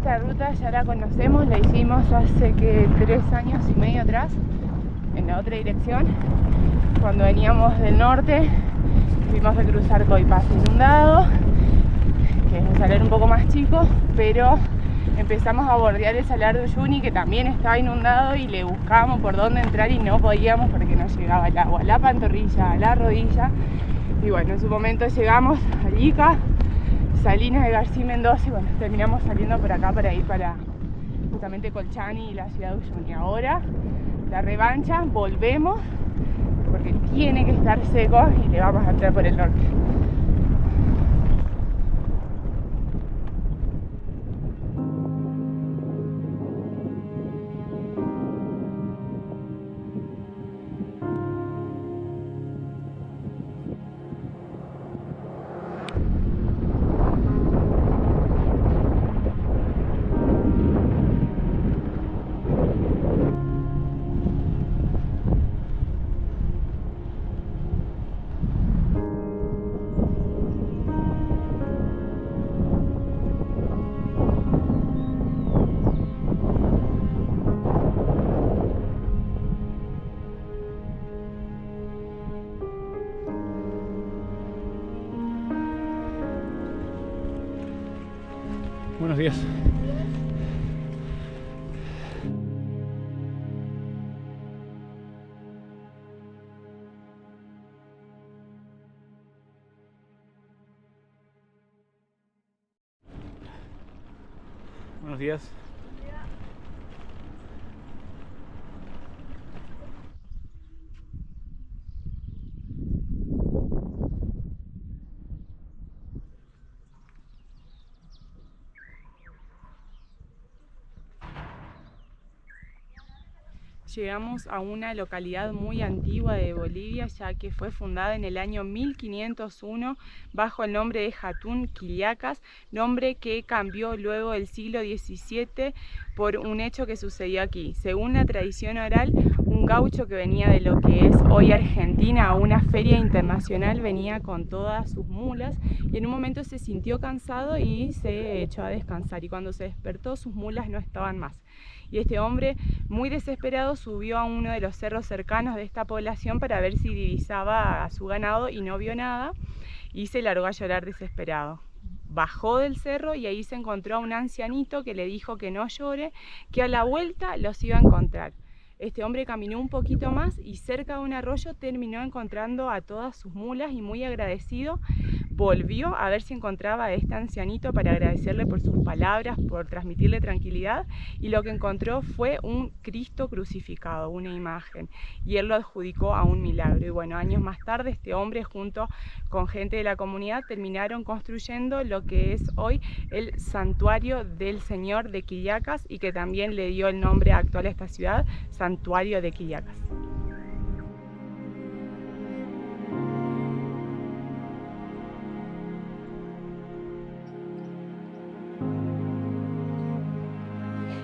esta ruta ya la conocemos, la hicimos hace que 3 años y medio atrás, en la otra dirección. Cuando veníamos del norte, fuimos a cruzar Coipaz inundado, que es un salar un poco más chico, pero empezamos a bordear el salar de Uyuni, que también estaba inundado, y le buscábamos por dónde entrar y no podíamos porque nos llegaba el agua a la pantorrilla, a la rodilla. Y bueno, en su momento llegamos a Ica, Salinas de García y Mendoza, y bueno, terminamos saliendo por acá para ir para justamente Colchani y la ciudad de Uyuni. Ahora la revancha, volvemos porque tiene que estar seco y le vamos a entrar por el norte. Buenos días. Buenos días. Llegamos a una localidad muy antigua de Bolivia, ya que fue fundada en el año 1501 bajo el nombre de Jatún Quillakas, nombre que cambió luego del siglo XVII por un hecho que sucedió aquí. Según la tradición oral, un gaucho que venía de lo que es hoy Argentina a una feria internacional venía con todas sus mulas y en un momento se sintió cansado y se echó a descansar, y cuando se despertó sus mulas no estaban más. Y este hombre, muy desesperado, subió a uno de los cerros cercanos de esta población para ver si divisaba a su ganado y no vio nada, y se largó a llorar desesperado. Bajó del cerro y ahí se encontró a un ancianito que le dijo que no llore, que a la vuelta los iba a encontrar. Este hombre caminó un poquito más y cerca de un arroyo terminó encontrando a todas sus mulas, y muy agradecido volvió a ver si encontraba a este ancianito para agradecerle por sus palabras, por transmitirle tranquilidad, y lo que encontró fue un Cristo crucificado, una imagen, y él lo adjudicó a un milagro. Y bueno, años más tarde este hombre junto con gente de la comunidad terminaron construyendo lo que es hoy el santuario del Señor de Quillakas, y que también le dio el nombre actual a esta ciudad, Santuario de Quillakas.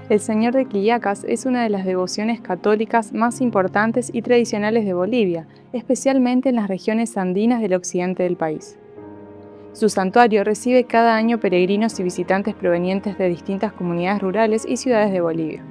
El Señor de Quillakas es una de las devociones católicas más importantes y tradicionales de Bolivia, especialmente en las regiones andinas del occidente del país. Su santuario recibe cada año peregrinos y visitantes provenientes de distintas comunidades rurales y ciudades de Bolivia.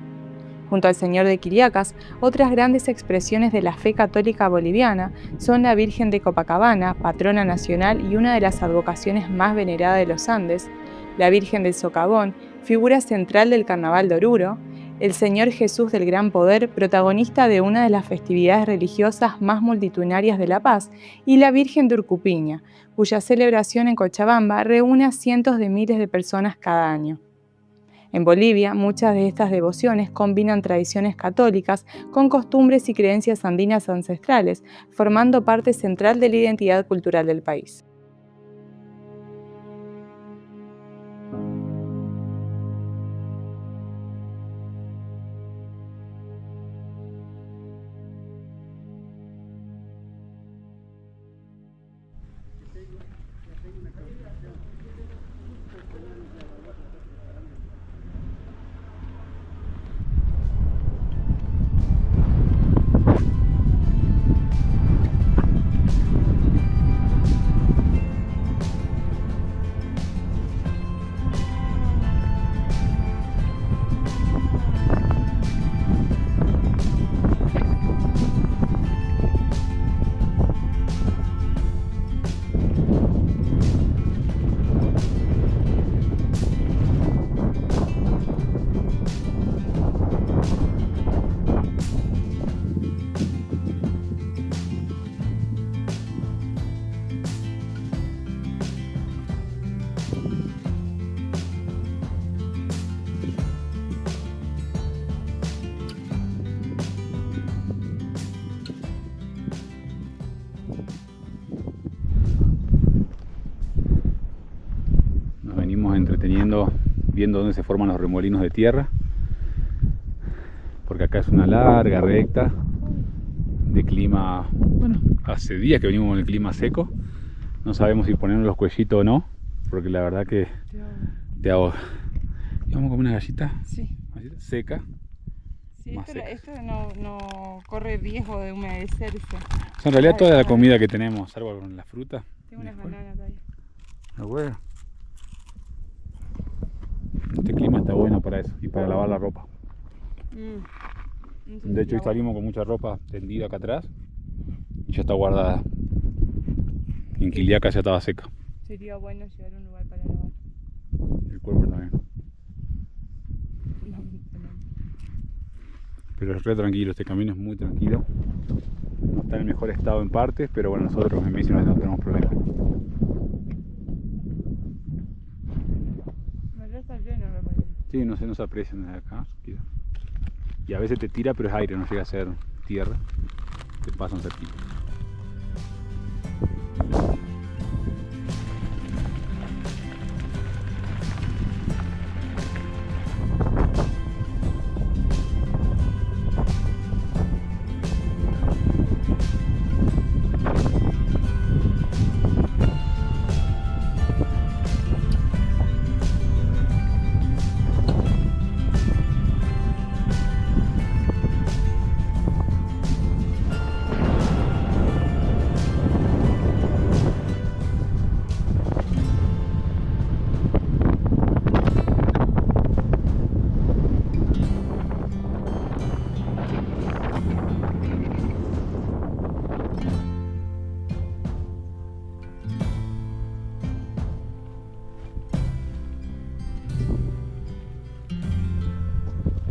Junto al Señor de Quillakas, otras grandes expresiones de la fe católica boliviana son la Virgen de Copacabana, patrona nacional y una de las advocaciones más veneradas de los Andes, la Virgen del Socavón, figura central del Carnaval de Oruro, el Señor Jesús del Gran Poder, protagonista de una de las festividades religiosas más multitudinarias de La Paz, y la Virgen de Urcupiña, cuya celebración en Cochabamba reúne a cientos de miles de personas cada año. En Bolivia, muchas de estas devociones combinan tradiciones católicas con costumbres y creencias andinas ancestrales, formando parte central de la identidad cultural del país. viendo dónde se forman los remolinos de tierra, porque acá es una larga recta de clima, bueno, hace días que venimos con el clima seco, no sabemos si ponernos los cuellitos o no, porque la verdad que te ahoga. ¿Y vamos a comer una gallita? Sí. Seca. Sí, esto no corre riesgo de humedecerse. En realidad toda la comida que tenemos, salvo con la fruta. Tengo unas bananas ahí. No, bueno. Este clima está bueno para eso y para lavar la ropa. De hecho hoy salimos con mucha ropa tendida acá atrás y ya está guardada. En Quilicacas ya estaba seca. Sería bueno llegar a un lugar para lavar. El cuerpo también. Pero es re tranquilo, este camino es muy tranquilo. No está en el mejor estado en partes, pero bueno, nosotros en bici no tenemos problemas. Sí, no se aprecia desde acá. Y a veces te tira, pero es aire, no llega a ser tierra. Te pasan cerquita.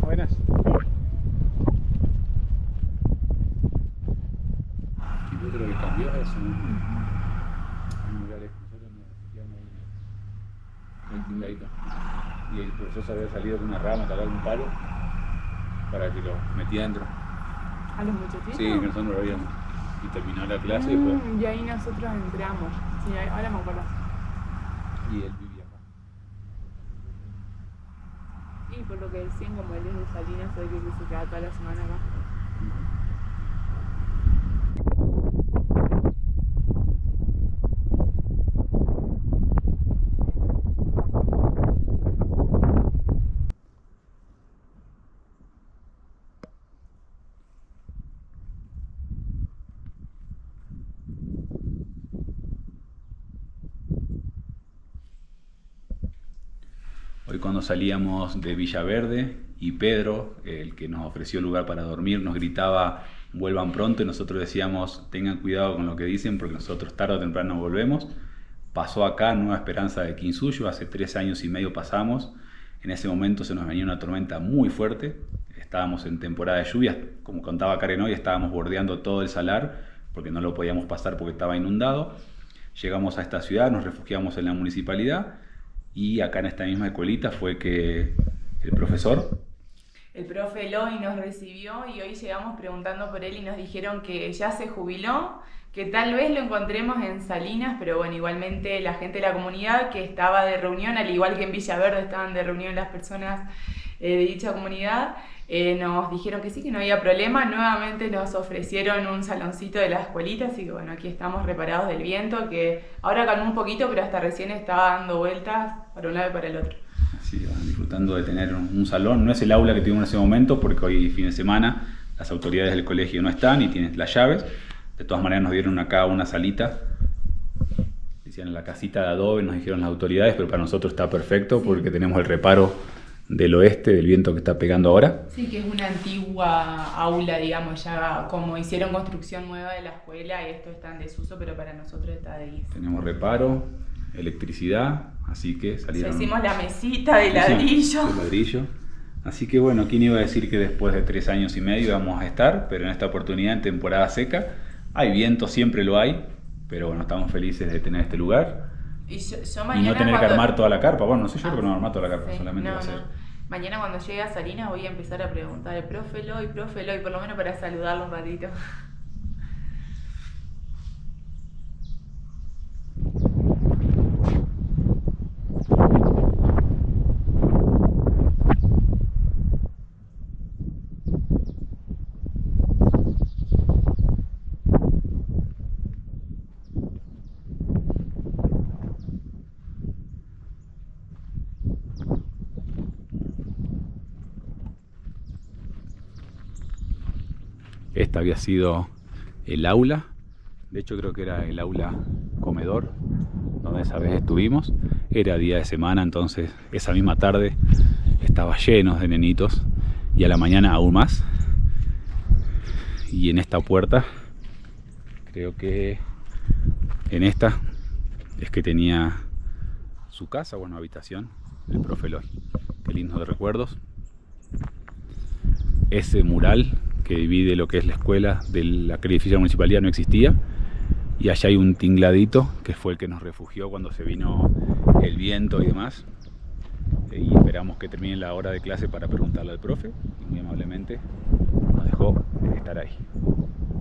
Buenas. Y yo creo que cambió eso, ¿no? Y el profesor había salido con una rama, talado un palo para que lo metiera dentro. ¿A los muchachitos? Sí, que nosotros lo habíamos. Y terminó la clase y después. Y ahí nosotros entramos. Sí, ahora me acuerdo. Y él vivía acá. Y por lo que decían, como él es de Salinas, sabe que se queda toda la semana acá. Hoy cuando salíamos de Villaverde y Pedro, el que nos ofreció lugar para dormir, nos gritaba vuelvan pronto y nosotros decíamos tengan cuidado con lo que dicen porque nosotros tarde o temprano volvemos. Pasó acá Nueva Esperanza de Quinsuyo, hace 3 años y medio pasamos. En ese momento se nos venía una tormenta muy fuerte, estábamos en temporada de lluvias, como contaba Karen hoy, estábamos bordeando todo el salar porque no lo podíamos pasar porque estaba inundado. Llegamos a esta ciudad, nos refugiamos en la municipalidad. Y acá en esta misma escuelita fue que el profe Eloy nos recibió y hoy llegamos preguntando por él y nos dijeron que ya se jubiló, que tal vez lo encontremos en Salinas, pero bueno, igualmente la gente de la comunidad que estaba de reunión, al igual que en Villaverde estaban de reunión las personas de dicha comunidad, nos dijeron que sí, que no había problema. Nuevamente nos ofrecieron un saloncito de la escuelita, así que bueno, aquí estamos reparados del viento, que ahora calmó un poquito, pero hasta recién estaba dando vueltas para un lado y para el otro. Sí, van disfrutando de tener un salón. No es el aula que tuvimos en ese momento, porque hoy fin de semana las autoridades del colegio no están y tienen las llaves. De todas maneras nos dieron acá una salita, decían la casita de adobe, nos dijeron las autoridades, pero para nosotros está perfecto porque tenemos el reparo del oeste, del viento que está pegando ahora. Sí, que es una antigua aula, digamos, ya como hicieron construcción nueva de la escuela y esto está en desuso, pero para nosotros está de 10. Tenemos reparo, electricidad, así que salieron... Hicimos la mesita de ladrillo. Así que bueno, ¿quién iba a decir que después de 3 años y medio íbamos a estar? Pero en esta oportunidad en temporada seca, hay viento, siempre lo hay, pero bueno, estamos felices de tener este lugar. Y no tener que armar toda la carpa. Bueno, no sé, yo creo que no armar toda la carpa, sí, solamente va a ser. Mañana cuando llegue a Salinas voy a empezar a preguntar, profe Eloy, por lo menos para saludarlo un ratito. Esta había sido el aula. De hecho creo que era el aula comedor donde esa vez estuvimos. Era día de semana, entonces esa misma tarde estaba lleno de nenitos y a la mañana aún más. Y en esta puerta, creo que en esta es que tenía su casa, bueno, habitación, el profe Eloy. Qué lindo de recuerdos. Ese mural que divide lo que es la escuela del edificio de la municipalidad no existía. Y allá hay un tingladito que fue el que nos refugió cuando se vino el viento y demás. Y esperamos que termine la hora de clase para preguntarle al profe. Y muy amablemente nos dejó estar ahí.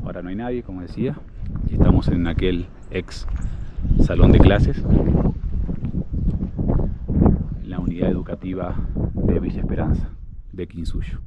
Ahora no hay nadie, como decía. Y estamos en aquel ex salón de clases. En la unidad educativa de Villa Esperanza, de Quinsuyo.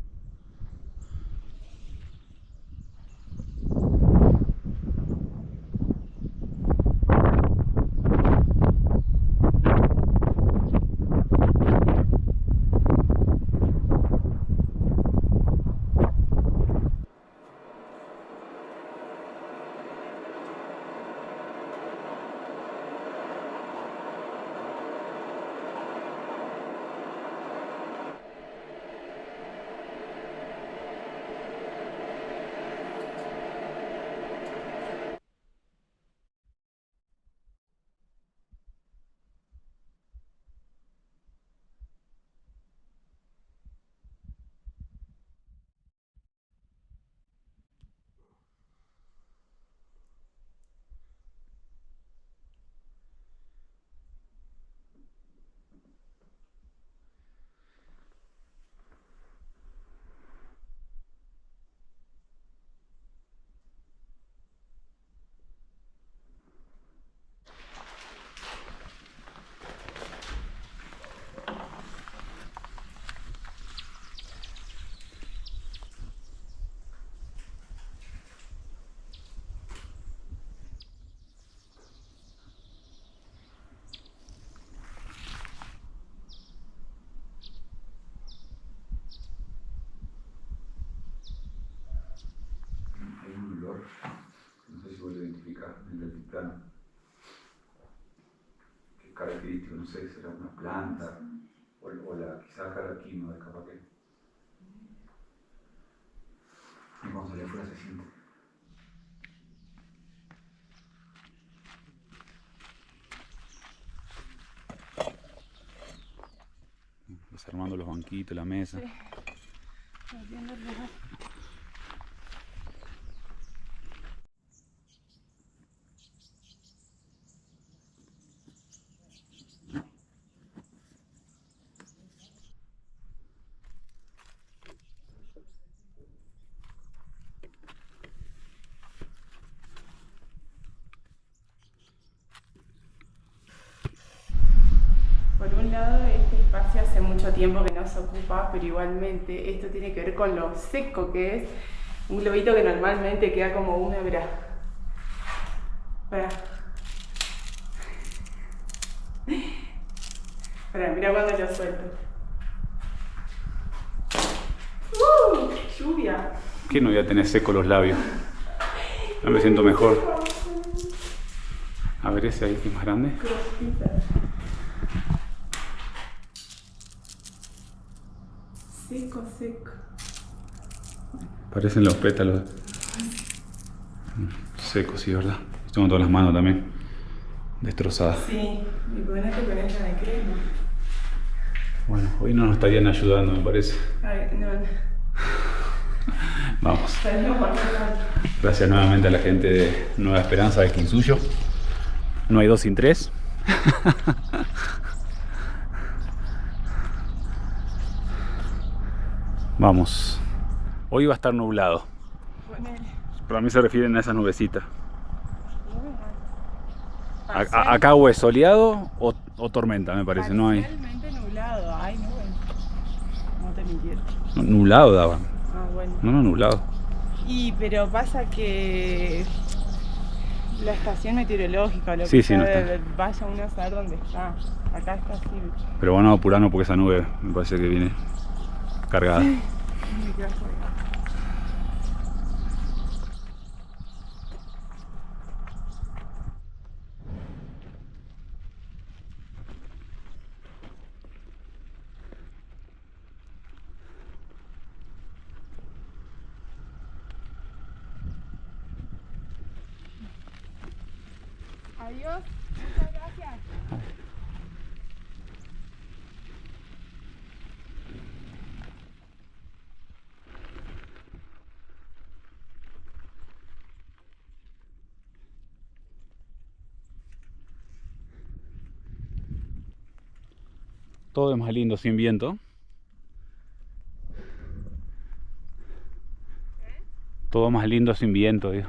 No sé si vos lo identificás, el del altiplano. Qué característico, no sé, será una planta o quizás caraquino de capaz que. Y cuando sale afuera se siente. Desarmando los banquitos, la mesa. Sí. Por un lado, este espacio hace mucho tiempo que no se ocupa, pero igualmente esto tiene que ver con lo seco que es un globito que normalmente queda como una bra. Mira cuando lo suelto. Lluvia. ¿Qué no voy a tener seco los labios? Ya me siento mejor. A ver ese ahí que es más grande. Seco, seco. Parecen los pétalos. Secos, sí, ¿verdad? Tengo todas las manos también destrozadas. Sí, y por no te pones la de crema. Bueno, hoy no nos estarían ayudando, me parece. Ay, no. Vamos. Gracias nuevamente a la gente de Nueva Esperanza de Quinsuyo. No hay dos sin tres. Vamos. Hoy va a estar nublado. Pero a mí se refieren a esas nubecitas. Acá o es soleado o tormenta, me parece. No hay. Parcialmente nublado. Ay, nubes. No te mintieron. Nublado daban. Ah, bueno. No, nublado. Pero pasa que la estación meteorológica, lo Sí, que sí, no sea, está. vaya uno a saber dónde está. Acá está así. Pero bueno, apurarnos porque esa nube me parece que viene cargada. Adiós, muchas gracias. Todo es más lindo sin viento. Todo más lindo sin viento, digo.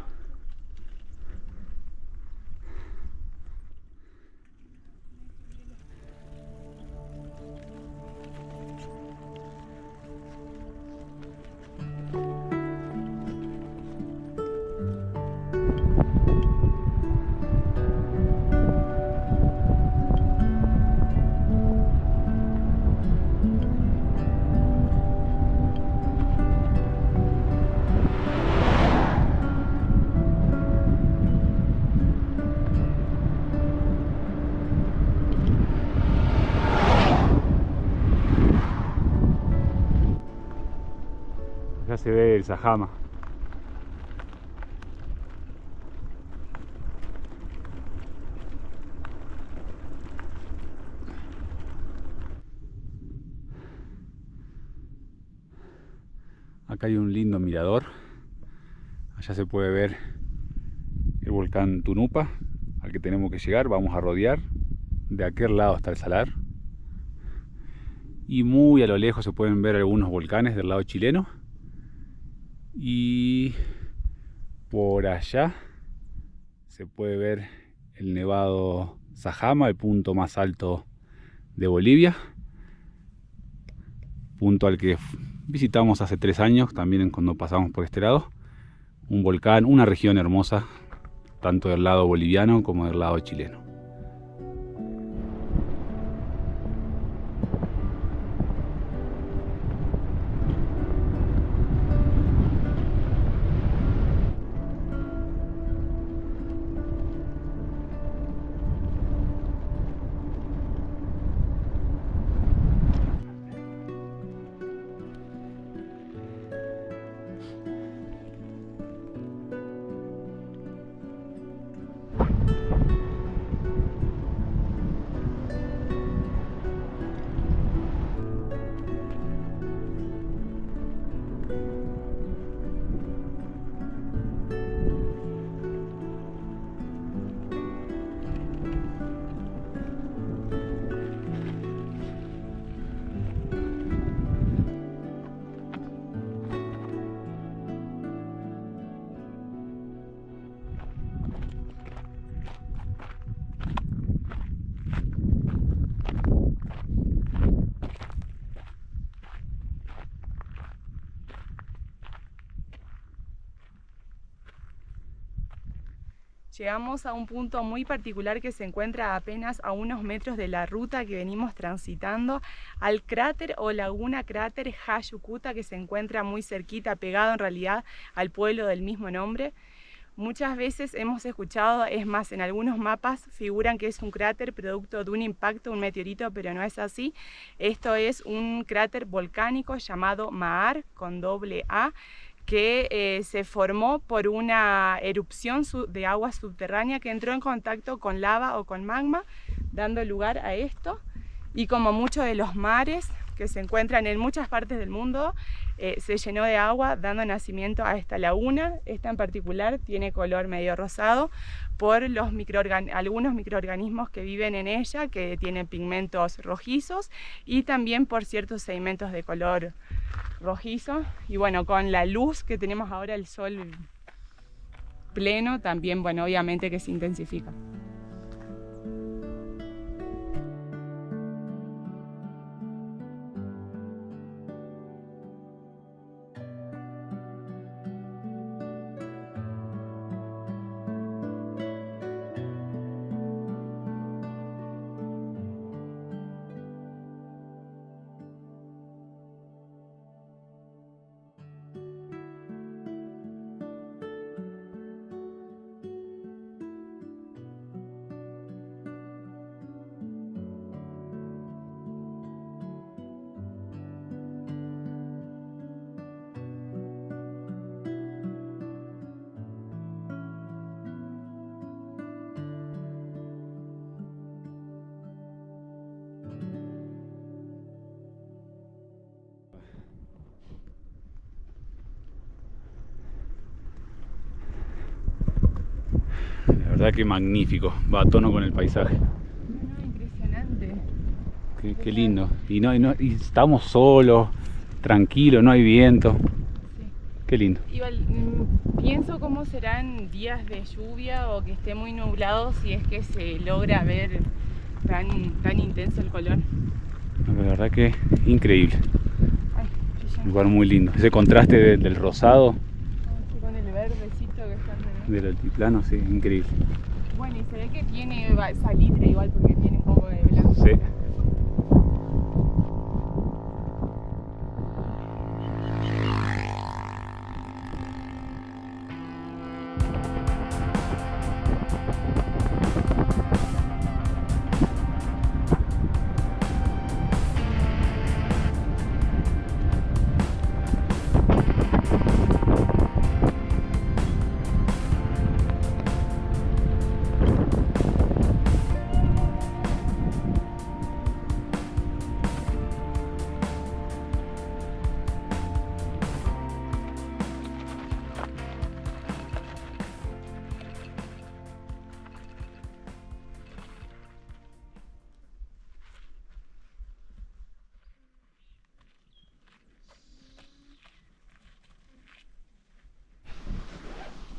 Ya se ve el Sajama. Acá hay un lindo mirador. Allá se puede ver el volcán Tunupa, al que tenemos que llegar. Vamos a rodear. De aquel lado está el salar. Y muy a lo lejos se pueden ver algunos volcanes del lado chileno. Y por allá se puede ver el nevado Sajama, el punto más alto de Bolivia, punto al que visitamos hace 3 años, también cuando pasamos por este lado. Un volcán, una región hermosa, tanto del lado boliviano como del lado chileno. Llegamos a un punto muy particular que se encuentra apenas a unos metros de la ruta que venimos transitando, al cráter o laguna cráter Jayucuta, que se encuentra muy cerquita, pegado en realidad al pueblo del mismo nombre. Muchas veces hemos escuchado, es más, en algunos mapas figuran que es un cráter producto de un impacto, un meteorito, pero no es así. Esto es un cráter volcánico llamado Maar, con doble A, que se formó por una erupción de agua subterránea que entró en contacto con lava o con magma, dando lugar a esto. Y como muchos de los mares que se encuentran en muchas partes del mundo, se llenó de agua, dando nacimiento a esta laguna. Esta en particular tiene color medio rosado por los algunos microorganismos que viven en ella, que tienen pigmentos rojizos, y también por ciertos sedimentos de color rojizo. Y bueno, con la luz que tenemos ahora, el sol pleno, también, bueno, obviamente que se intensifica. verdad que magnífico, va a tono con el paisaje. No, impresionante. Qué lindo. Y estamos solos, tranquilos, no hay viento. Sí. Qué lindo. Igual, pienso cómo serán días de lluvia o que esté muy nublado si es que se logra ver tan intenso el color. La verdad que increíble. Ay, Un lugar muy lindo. Ese contraste del rosado, con el verdecito que está alrededor. del altiplano, sí, increíble. Bueno, y se ve que tiene salitre igual porque tiene un poco de blanco. Sí.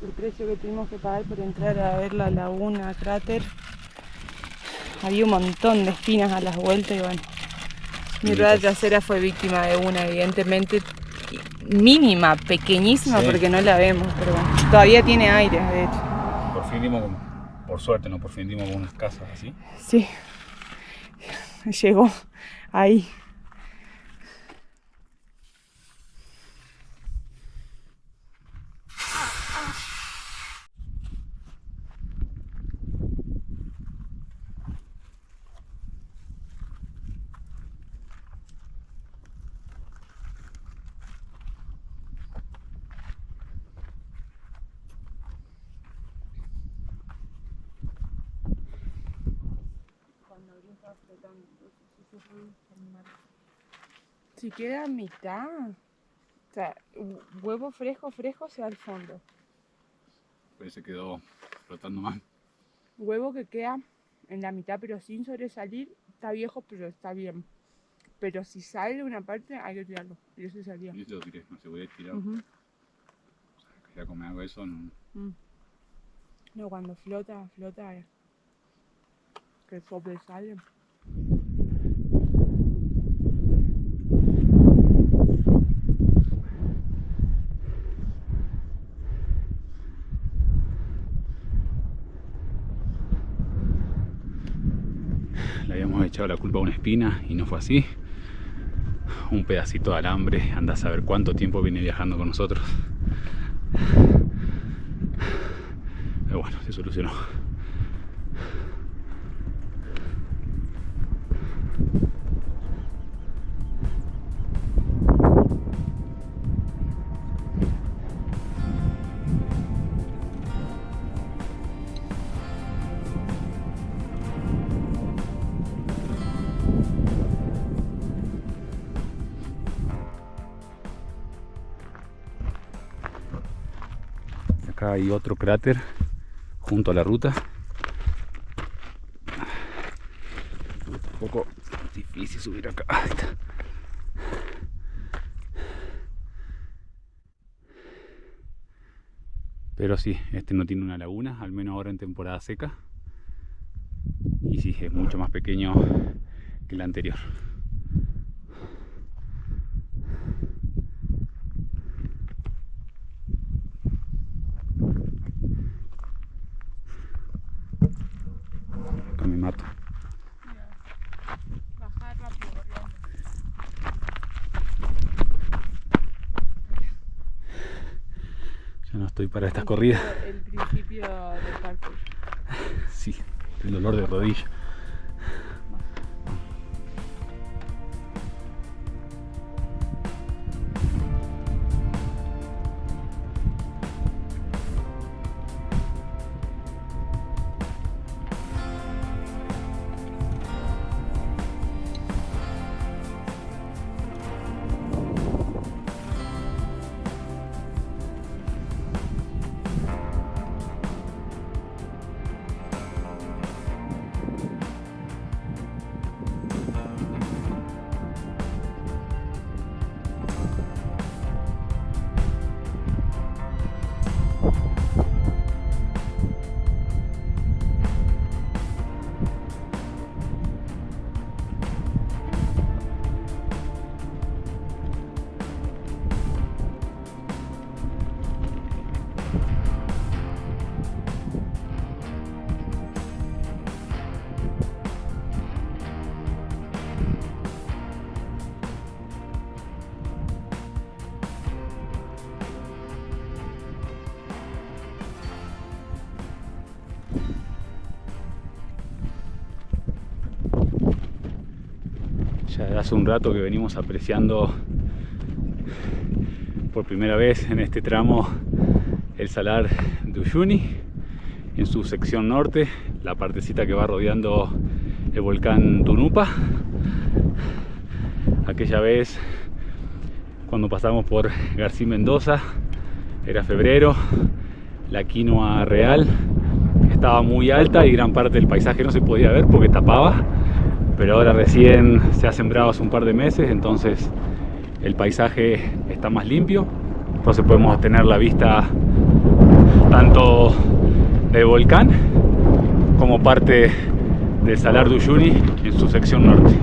El precio que tuvimos que pagar por entrar a ver la laguna cráter. Había un montón de espinas a las vueltas y bueno, mi rueda trasera fue víctima de una, evidentemente mínima, pequeñísima, sí, porque no la vemos, pero bueno, todavía tiene aire, de hecho. Por fin dimos, por suerte, ¿no? Por fin dimos unas casas así. Sí, llegó ahí. Si queda a mitad, o sea, huevo fresco se va al fondo. Pues se quedó flotando mal. Huevo que queda en la mitad pero sin sobresalir, está viejo pero está bien. Pero si sale una parte hay que tirarlo. Y eso salía. Yo te lo tiré, no se voy a tirar. Ya como hago eso, no. No, cuando flota, que sobresale. Le habíamos echado la culpa a una espina y no fue así. Un pedacito de alambre, anda a saber cuánto tiempo viene viajando con nosotros. Pero bueno, se solucionó. Acá hay otro cráter junto a la ruta. Un poco difícil subir acá. Ahí está. Pero sí, este no tiene una laguna, al menos ahora en temporada seca. Y sí, es mucho más pequeño que el anterior. Acá me mato. Bajar rápido, corriendo. Ya no estoy para estas corridas. El principio del parkour. Sí, el dolor de rodilla. Ya hace un rato que venimos apreciando por primera vez en este tramo el Salar de Uyuni en su sección norte, la partecita que va rodeando el volcán Tunupa. Aquella vez cuando pasamos por García Mendoza era febrero, la quinoa real estaba muy alta y gran parte del paisaje no se podía ver porque tapaba, pero ahora recién se ha sembrado hace un par de meses, entonces el paisaje está más limpio, entonces podemos tener la vista tanto del volcán como parte del Salar de Uyuni en su sección norte.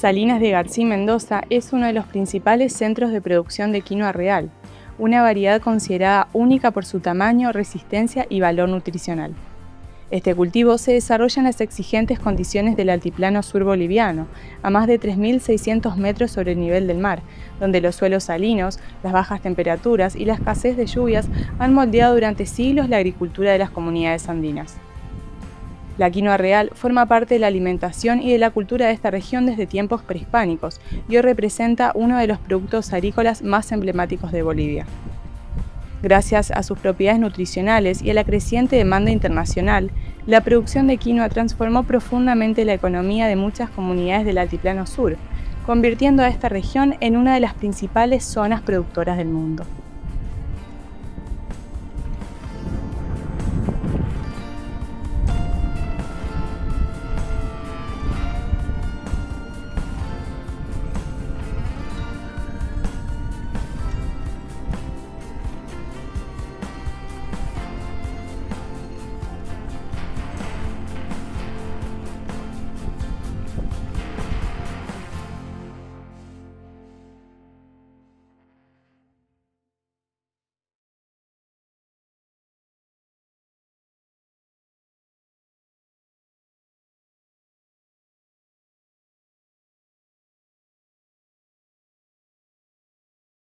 Salinas de García Mendoza es uno de los principales centros de producción de quinoa real, una variedad considerada única por su tamaño, resistencia y valor nutricional. Este cultivo se desarrolla en las exigentes condiciones del altiplano sur boliviano, a más de 3.600 metros sobre el nivel del mar, donde los suelos salinos, las bajas temperaturas y la escasez de lluvias han moldeado durante siglos la agricultura de las comunidades andinas. La quinoa real forma parte de la alimentación y de la cultura de esta región desde tiempos prehispánicos y hoy representa uno de los productos agrícolas más emblemáticos de Bolivia. Gracias a sus propiedades nutricionales y a la creciente demanda internacional, la producción de quinoa transformó profundamente la economía de muchas comunidades del altiplano sur, convirtiendo a esta región en una de las principales zonas productoras del mundo.